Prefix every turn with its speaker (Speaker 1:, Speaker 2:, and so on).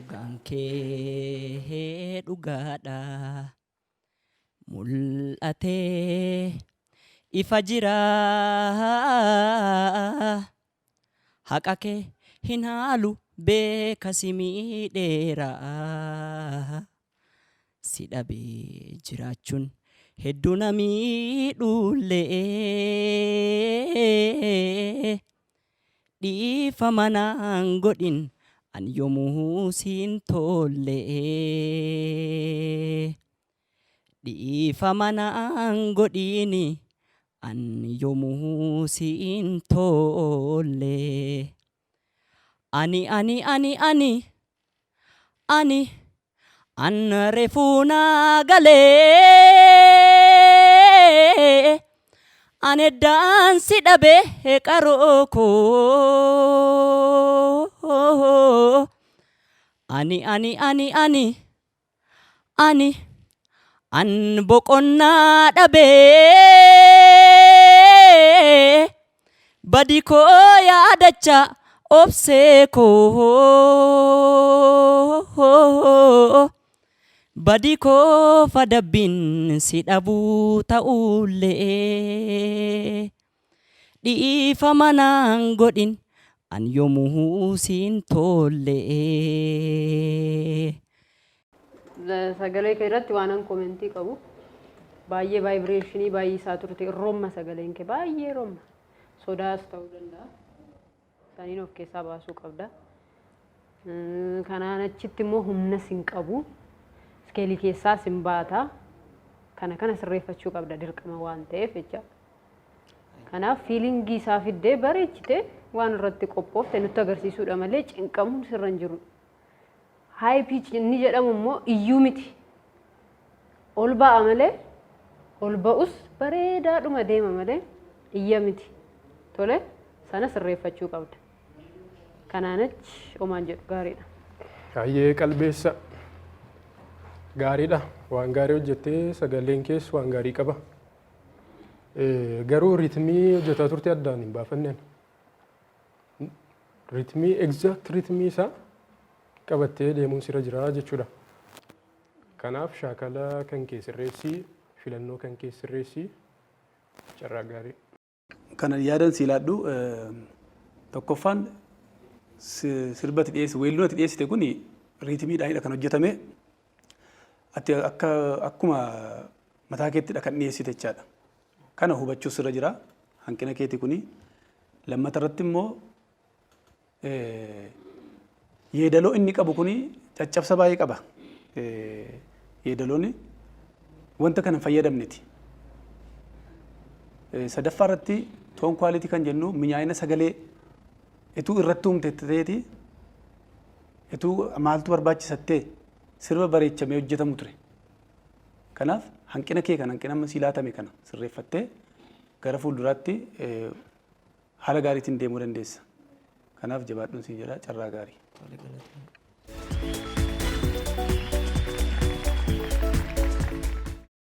Speaker 1: Dhugaan kee dhugaadha mul'atee ifa jira haqa kee hin haalu beeka si miidheera si dhabee jiraachuun hedduu na miidhullee dhiifama naan godhin an yoomuu siin tolle dhiifama naan godhini an yoomuu siin tolle ani an refuuna galee an eddaan si dhabe qaroo koo ani an boqonnaa dhabe badi koo yaadacha obsee koo badi koo fadabbin si dhabuu ta'ullee dhiifama naan godhin an yoomuu siin tolle.
Speaker 2: Sagalee kee irratti waanan komentii qabu baay'ee vaayibireeshinii baay'ee isaa turte roomma sagaleen kee baay'ee roomma sodaas ta'uu danda'a saniin of keessaa baasuu qabda kanaan achitti immoo humna sin qabu iskeelii keessaa sin baata kana sirreeffachuu qabda dirqama waan ta'eef jecha kanaaf fiilingii isaa fiddee bareechite waan irratti qophoofte nutti agarsiisuudha malee cinqamuun sirra hin jiru. High pitch inni jedhamu immoo iyyuu miti ol ba'a malee ol ba'us bareedaadhuma deema malee iyya miti tole sana sirreeffachuu qabda kanaanach omaan jedhu gaariidha.
Speaker 3: Baay'ee qalbeessa gaariidha waan gaarii hojjettee sagaleen kees waan gaarii qaba garuu ritmii hojjetaa turte addaan hin baafanneen ritmii exact ritmii isaa qabattee deemuun sirra jira jechuudha. Kanaaf shaakala kan kee sirreessii filannoo kan kee sirreessii carraa gaarii.
Speaker 4: Kana yaadan siilaadhu tokkoffaan sirbati dhiyeessi weelluun ati dhiyeessite kun riitimiidhaanidha kan hojjetame ati akkuma mataa keettidha kan dhiyeessite jechaadha. Kana hubachuu sirra jira hanqina keeti kuni lammata irratti immoo yeedaloo inni qabu kuni caccabsa baay'ee qaba. Yeedaloon wanta kana fayyadamneti. Sadaffaa irratti toon kwaalitii kan jennu minyaa'ina sagalee ituu irratti humteetti ituu maaltu barbaachisattee sirba bareechamee hojjetamu ture. Kanaaf hanqina kee kan hanqina amma siilaatame kana sirreeffattee gara fuulduraatti haala gaariitiin deemuu dandeessa. Kanaaf jabaadhuun siin jedha carraa gaarii.